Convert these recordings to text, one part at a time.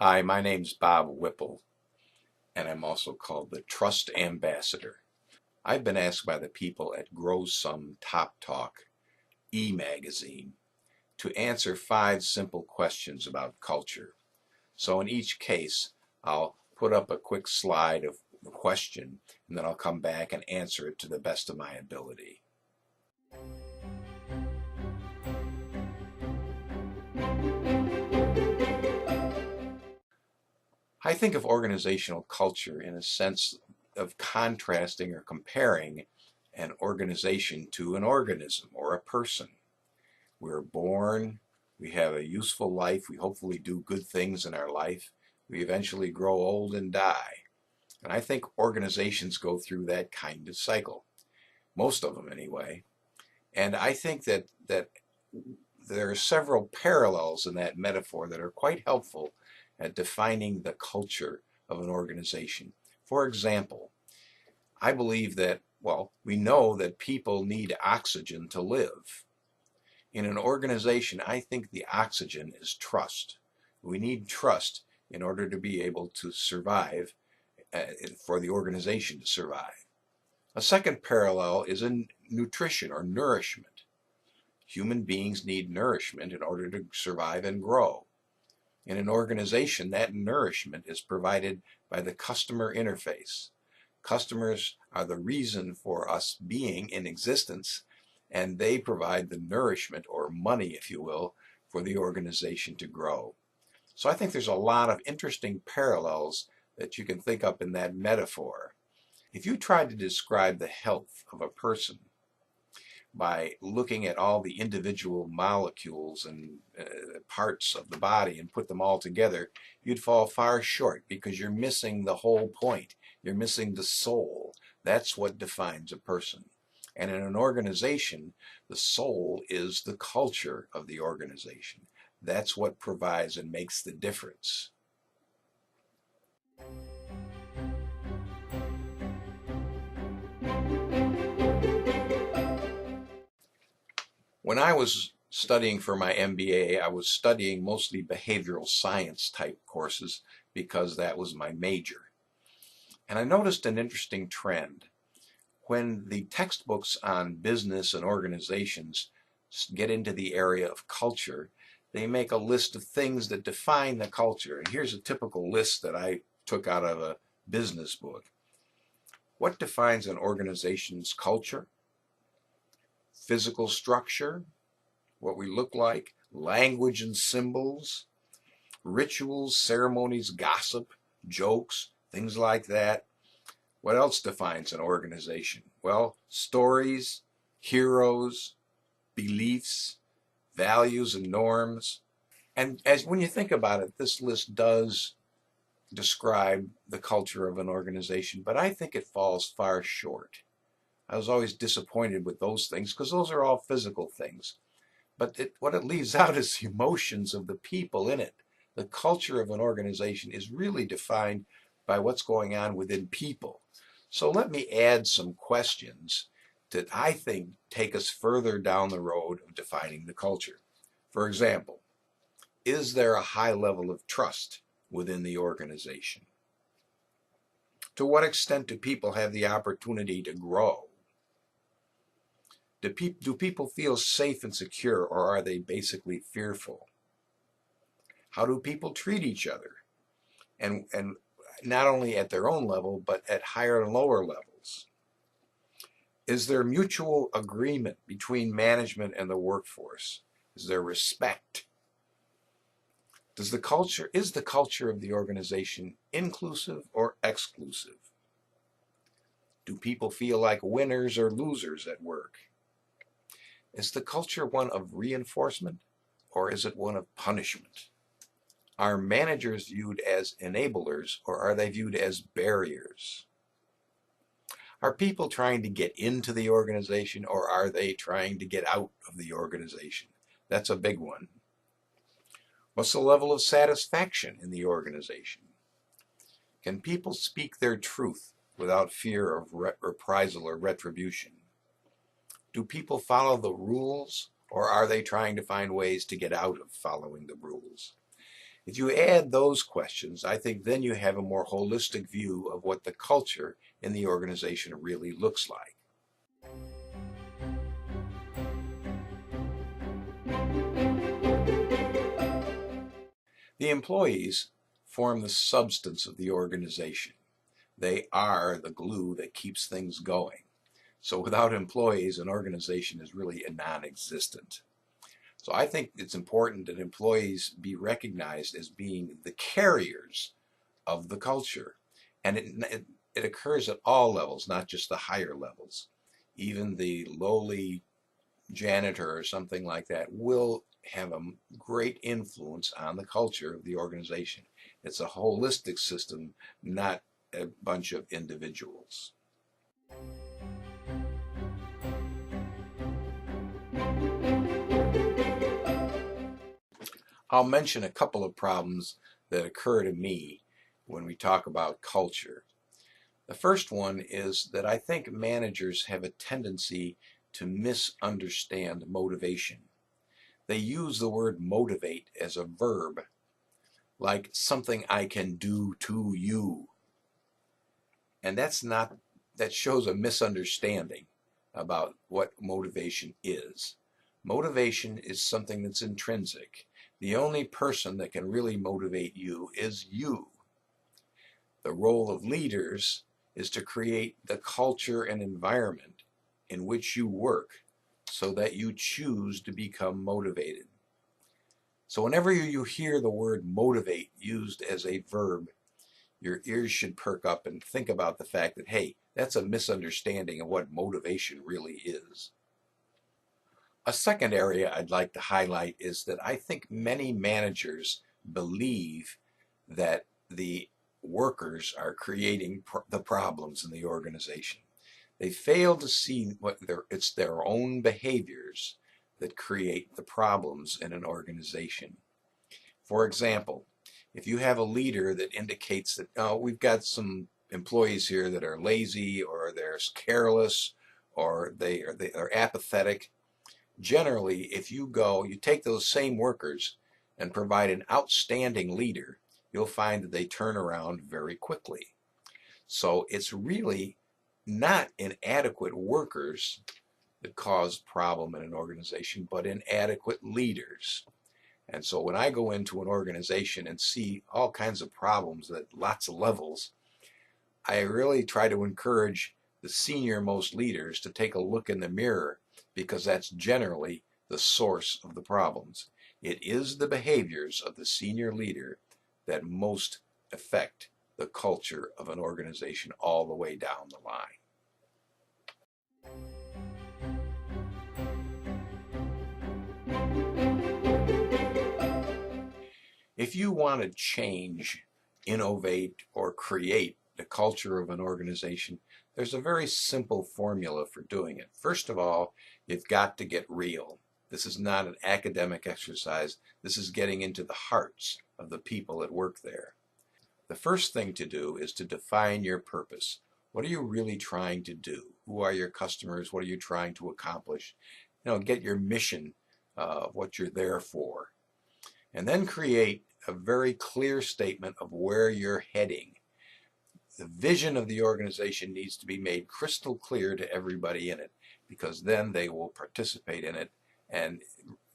Hi, my name's Bob Whipple, and I'm also called the Trust Ambassador. I've been asked by the people at GroSum Top Talk, emagazine, to answer 5 simple questions about culture. So in each case, I'll put up a quick slide of the question, and then I'll come back and answer it to the best of my ability. I think of organizational culture in a sense of contrasting or comparing an organization to an organism or a person. We're born, we have a useful life, we hopefully do good things in our life, we eventually grow old and die. And I think organizations go through that kind of cycle, most of them anyway. And I think that there are several parallels in that metaphor that are quite helpful at defining the culture of an organization. For example, I believe that, we know that people need oxygen to live. In an organization, I think the oxygen is trust. We need trust in order to be able to survive, for the organization to survive. A second parallel is in nutrition or nourishment. Human beings need nourishment in order to survive and grow. In an organization, that nourishment is provided by the customer interface. Customers are the reason for us being in existence, and they provide the nourishment, or money, if you will, for the organization to grow. So I think there's a lot of interesting parallels that you can think up in that metaphor. If you tried to describe the health of a person by looking at all the individual molecules and parts of the body and put them all together, you'd fall far short because you're missing the whole point. You're missing the soul. That's what defines a person. And in an organization, the soul is the culture of the organization. That's what provides and makes the difference. When I was studying for my MBA, I was studying mostly behavioral science type courses because that was my major. And I noticed an interesting trend. When the textbooks on business and organizations get into the area of culture, they make a list of things that define the culture. And here's a typical list that I took out of a business book. What defines an organization's culture? Physical structure, what we look like, language and symbols, rituals, ceremonies, gossip, jokes, things like that. What else defines an organization? Well, stories, heroes, beliefs, values and norms. And when you think about it, this list does describe the culture of an organization, but I think it falls far short. I was always disappointed with those things because those are all physical things. But what it leaves out is the emotions of the people in it. The culture of an organization is really defined by what's going on within people. So let me add some questions that I think take us further down the road of defining the culture. For example, is there a high level of trust within the organization? To what extent do people have the opportunity to grow? Do people feel safe and secure, or are they basically fearful? How do people treat each other? And not only at their own level, but at higher and lower levels. Is there mutual agreement between management and the workforce? Is there respect? Is the culture of the organization inclusive or exclusive? Do people feel like winners or losers at work? Is the culture one of reinforcement, or is it one of punishment? Are managers viewed as enablers, or are they viewed as barriers? Are people trying to get into the organization, or are they trying to get out of the organization? That's a big one. What's the level of satisfaction in the organization? Can people speak their truth without fear of reprisal or retribution? Do people follow the rules, or are they trying to find ways to get out of following the rules? If you add those questions, I think then you have a more holistic view of what the culture in the organization really looks like. The employees form the substance of the organization. They are the glue that keeps things going. So without employees, an organization is really non-existent. So I think it's important that employees be recognized as being the carriers of the culture. And it occurs at all levels, not just the higher levels. Even the lowly janitor or something like that will have a great influence on the culture of the organization. It's a holistic system, not a bunch of individuals. I'll mention a couple of problems that occur to me when we talk about culture. The first one is that I think managers have a tendency to misunderstand motivation. They use the word motivate as a verb, like something I can do to you. And that shows a misunderstanding about what motivation is. Motivation is something that's intrinsic. The only person that can really motivate you is you. The role of leaders is to create the culture and environment in which you work so that you choose to become motivated. So whenever you hear the word motivate used as a verb, your ears should perk up and think about the fact that, hey, that's a misunderstanding of what motivation really is. A second area I'd like to highlight is that I think many managers believe that the workers are creating the problems in the organization. They fail to see it's their own behaviors that create the problems in an organization. For example, if you have a leader that indicates that, oh, we've got some employees here that are lazy or they're careless or they are apathetic, generally, if you take those same workers and provide an outstanding leader, you'll find that they turn around very quickly. So it's really not inadequate workers that cause problem in an organization, but inadequate leaders. And so when I go into an organization and see all kinds of problems at lots of levels, I really try to encourage the senior most leaders to take a look in the mirror, because that's generally the source of the problems. It is the behaviors of the senior leader that most affect the culture of an organization all the way down the line. If you want to change, innovate, or create the culture of an organization, there's a very simple formula for doing it. First of all, you've got to get real. This is not an academic exercise. This is getting into the hearts of the people that work there. The first thing to do is to define your purpose. What are you really trying to do? Who are your customers? What are you trying to accomplish? Get your mission, what you're there for. And then create a very clear statement of where you're heading. The vision of the organization needs to be made crystal clear to everybody in it, because then they will participate in it and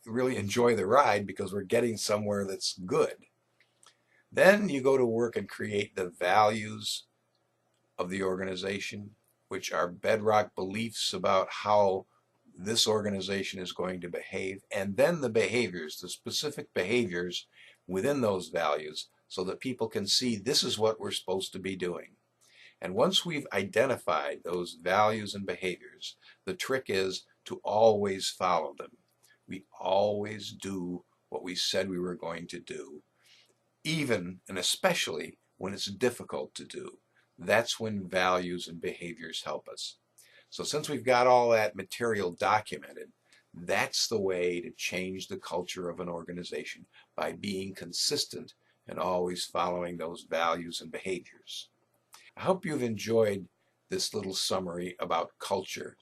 really enjoy the ride, because we're getting somewhere that's good. Then you go to work and create the values of the organization, which are bedrock beliefs about how this organization is going to behave, and then the behaviors, the specific behaviors within those values, so that people can see this is what we're supposed to be doing. And once we've identified those values and behaviors, the trick is to always follow them. We always do what we said we were going to do, even and especially when it's difficult to do. That's when values and behaviors help us. So since we've got all that material documented, that's the way to change the culture of an organization, by being consistent and always following those values and behaviors. I hope you've enjoyed this little summary about culture.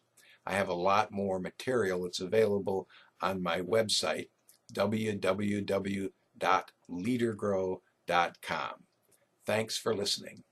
I have a lot more material that's available on my website, www.grosumtop.com. www.leadergrow.com. Thanks for listening.